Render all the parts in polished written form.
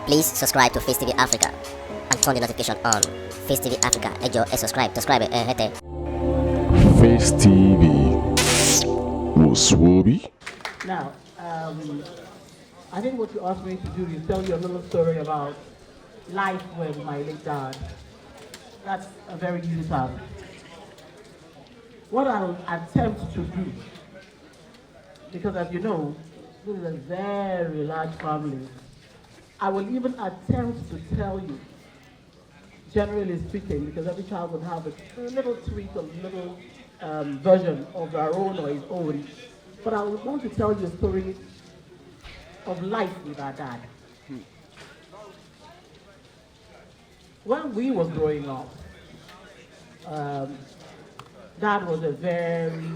Please subscribe to Face TV Africa and turn the notification on. Face TV Africa, ẹ jọ̀ọ́, subscribe, hete. Face TV was Swoby. Now, I think what you asked me to do is tell you a little story about life with my late dad. That's a very easy task. What I'll attempt to do, because as you know, this is a very large family, I will even attempt to tell you, generally speaking, because every child would have a little tweak, a little version of their own or his own. But I would want to tell you a story of life with our dad. When we was growing up, Dad was a very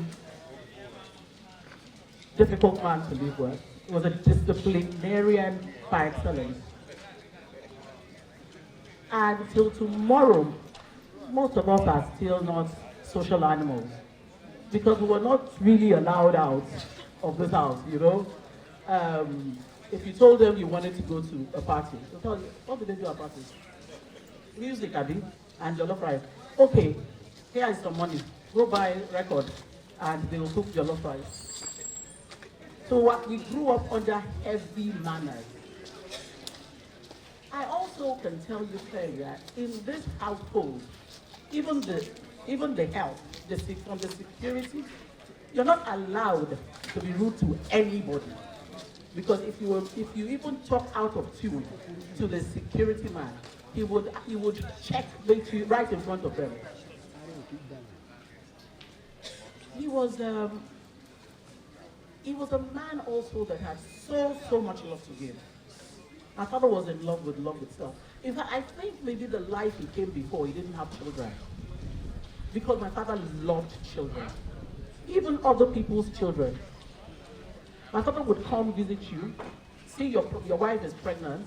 difficult man to live with. He was a disciplinarian by excellence. And till tomorrow, most of us are still not social animals because we were not really allowed out of this house, you know. If you told them you wanted to go to a party, they'll tell you, what do they do at parties? Music, Abby, and jollof rice. Okay, here is some money. Go buy record, and they will cook jollof rice. So we grew up under heavy manners. I also can tell you clearly that in this household, even the health, from the security, you're not allowed to be rude to anybody. Because if you even talk out of tune to the security man, he would checkmate you right in front of them. He was a man also that had so much love to give. My father was in love with love itself. In fact, I think maybe the life he came before, he didn't have children. Because my father loved children. Even other people's children. My father would come visit you, see your wife is pregnant,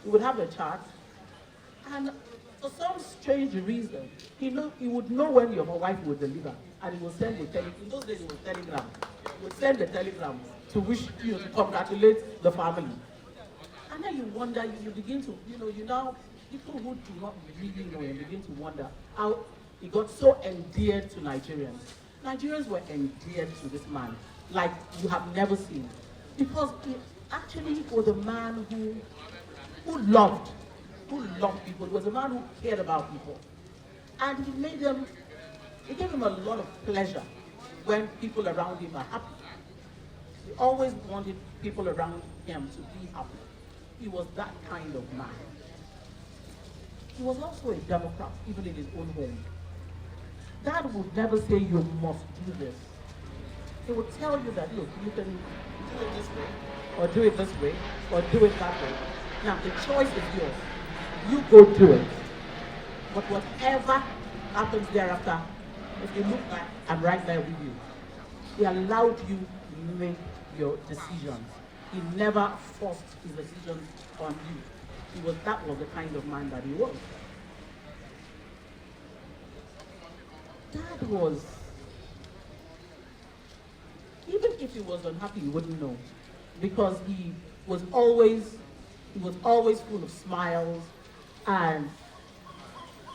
we would have a chat, and for some strange reason, he would know when your wife would deliver, and he would send a telegram. In those days, it was telegram. He would send a telegram to wish you to congratulate the family. And then you wonder, you begin to, people who do not really know him begin to wonder how he got so endeared to Nigerians. Nigerians were endeared to this man like you have never seen. Because he actually was a man who loved people. He was a man who cared about people. And it gave him a lot of pleasure when people around him are happy. He always wanted people around him to be happy. He was that kind of man. He was also a Democrat, even in his own home. Dad would never say you must do this. He would tell you that, look, you can do it this way, or do it this way, or do it that way. Now, the choice is yours. You go do it. But whatever happens thereafter, if you look back, I'm right there with you. He allowed you to make your decisions. He never forced his decisions on you. That was the kind of man that he was. Dad was, even if he was unhappy, you wouldn't know. Because he was always full of smiles. And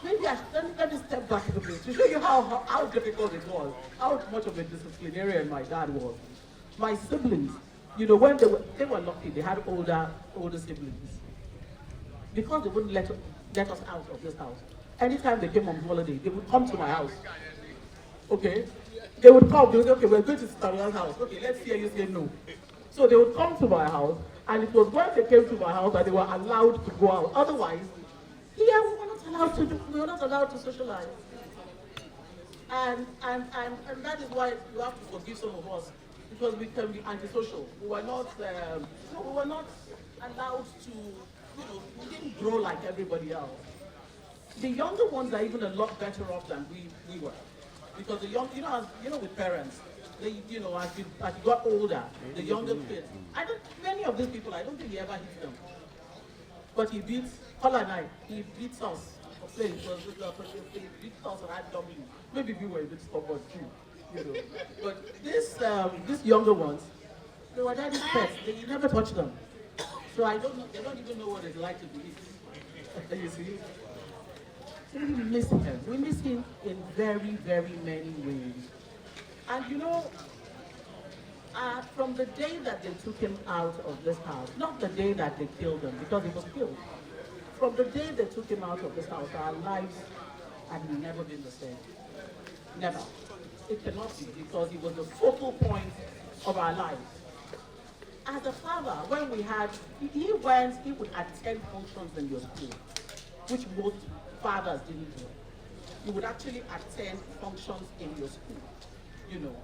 maybe let me step back a bit to show you how difficult it was, how much of a disciplinarian my dad was. My siblings, when they were lucky, they had older siblings. Because they wouldn't let us out of this house. Anytime they came on holiday, they would come to my house. Okay? They would come, they would say, okay, we're going to Staria's house. Okay, let's hear you say no. So they would come to my house, and it was when they came to my house that they were allowed to go out. Otherwise, we were not allowed to socialize. And that is why you have to forgive some of us, because we can be antisocial. We were not allowed to, we didn't grow like everybody else. The younger ones are even a lot better off than we were. Because the young, with parents, as you got older, the younger kids, many of these people, I don't think he ever hit them. But he beat, Paula and I, he beats us. He beats us randomly. Maybe we were a bit stubborn too, But these younger ones, they were daddy's pets. He never touched them. So I don't know, they don't even know what it's like to be it. You see? We miss him. We miss him in very, very many ways. And you know, from the day that they took him out of this house, not the day that they killed him, because he was killed. From the day they took him out of this house, our lives had never been the same. Never. It cannot be, because he was the focal point of our lives. As a father, when we had, he would attend functions in your school, which most fathers didn't do. He would actually attend functions in your school. You know,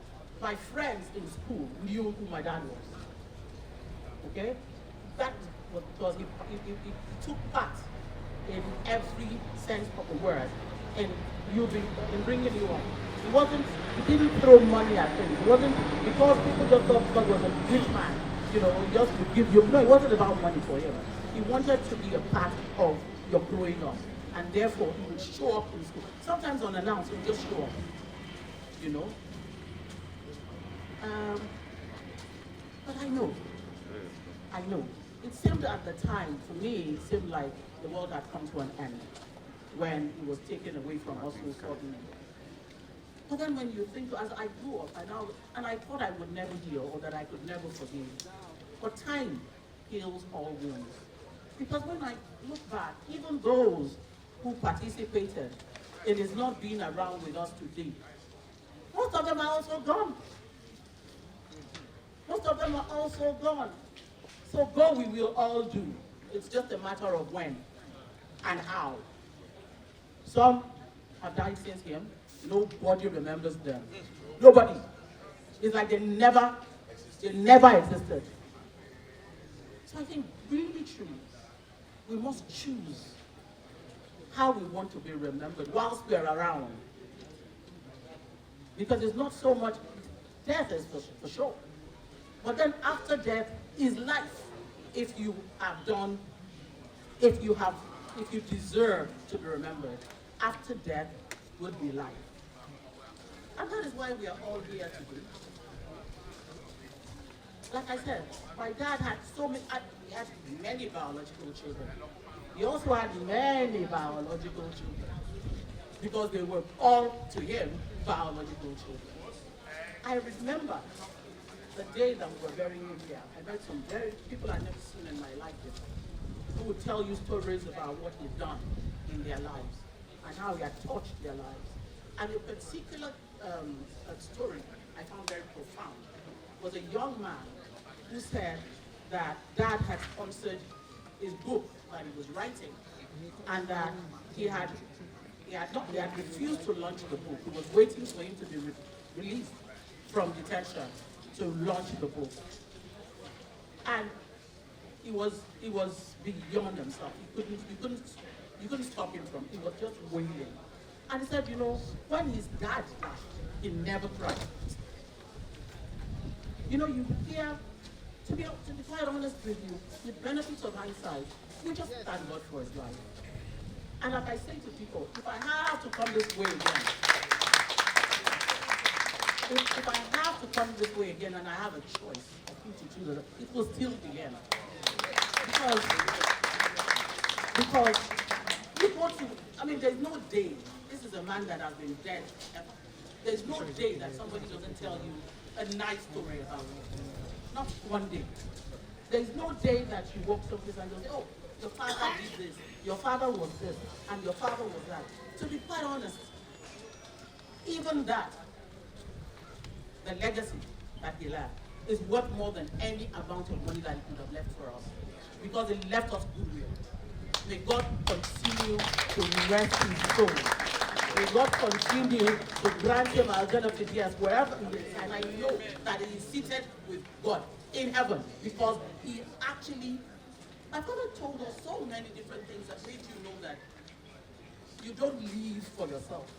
my friends in school knew who my dad was. Okay? That was because he took part in every sense of the word in bringing you up. He didn't throw money at things. It wasn't because people just thought God was a rich man, you know, just to give you. No, it wasn't about money for him. He wanted to be a part of your growing up. And therefore, he would show up in school. Sometimes unannounced, he would just show up, you know. But I know. It seemed at the time, for me, it seemed like the world had come to an end when he was taken away from us so suddenly. But then when you think, as I grew up, and I thought I would never heal or that I could never forgive. But time heals all wounds. Because when I look back, even those who participated in his not being around with us today, most of them are also gone. Most of them are also gone. So go we will all do. It's just a matter of when and how. Some have died since him. Nobody remembers them. Nobody. It's like they never existed. So I think really truly, we must choose how we want to be remembered whilst we're around. Because it's not so much, death is for sure. But then after death is life. If you deserve to be remembered, after death would be life. And that is why we are all here today. Like I said, my dad had he had many biological children. He also had many biological children because they were all, to him, biological children. I remember the day that we were burying him here. I met some people I'd never seen in my life before, who would tell you stories about what he'd done in their lives and how he had touched their lives. And a particular story I found very profound was a young man who said that Dad had sponsored his book that he was writing, and that he had refused to launch the book. He was waiting for him to be released from detention to launch the book. And he was beyond himself. You couldn't stop him he was just wailing. And he said, you know, when his dad died, he never cried. You know, you hear, to be quite honest with you, the benefits of hindsight, we just thank God for his life. And like I say to people, if I have to come this way again, if I have to come this way again and I have a choice of who to choose, it will still be him. Because look what there's no day. This is a man that has been dead ever. There's no day that somebody doesn't tell you a nice story about him. Not one day. There's no day that you walk someplace and you say, oh, your father did this, your father was this, and your father was that. To be quite honest, even that, the legacy that he left, is worth more than any amount of money that he could have left for us. Because he left us goodwill. May God continue to rest his soul. May God continue to grant him our benefit, yes, wherever he is. And I know that he is seated with God in heaven, because he actually, my father told us so many different things that made you know that you don't live for yourself.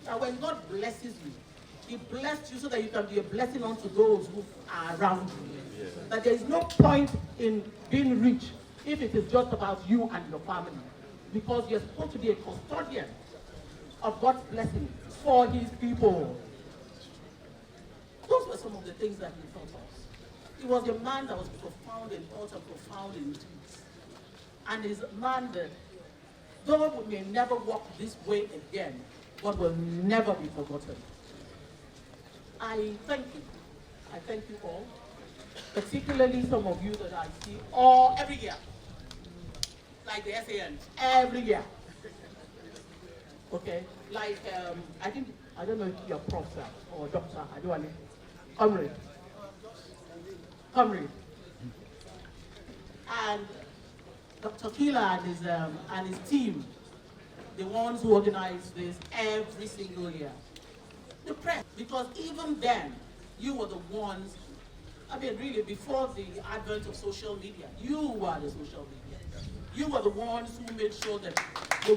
Now when God blesses you, he blessed you so that you can be a blessing unto those who are around you. Yeah. That there is no point in being rich if it is just about you and your family. Because you're supposed to be a custodian of God's blessing for his people. Those were some of the things that he taught us. He was a man that was profound in thought and profound in deeds. And he's a man that, though we may never walk this way again, but will never be forgotten. I thank you. I thank you all, particularly some of you that I see all every year, like the SAN, every year. Okay, like I don't know if you're Professor or Doctor Adewale, Comrade, and Dr. Kila and his team, the ones who organize this every single year. The press, because even then, you were the ones, I mean really before the advent of social media, you were the social media. You were the ones who made sure that you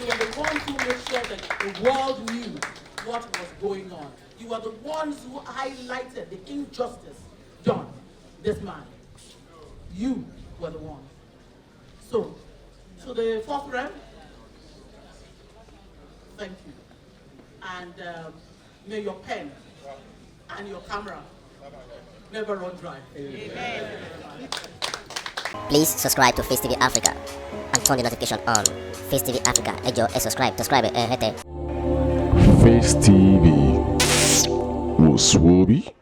were the ones who made sure that the world knew what was going on. You were the ones who highlighted the injustice done this man. You were the ones. So, to the fourth rep, thank you. And may your pen and your camera never run dry. Amen. Please subscribe to Face TV Africa and turn the notification on. Face TV Africa, subscribe, Face TV was Swoby.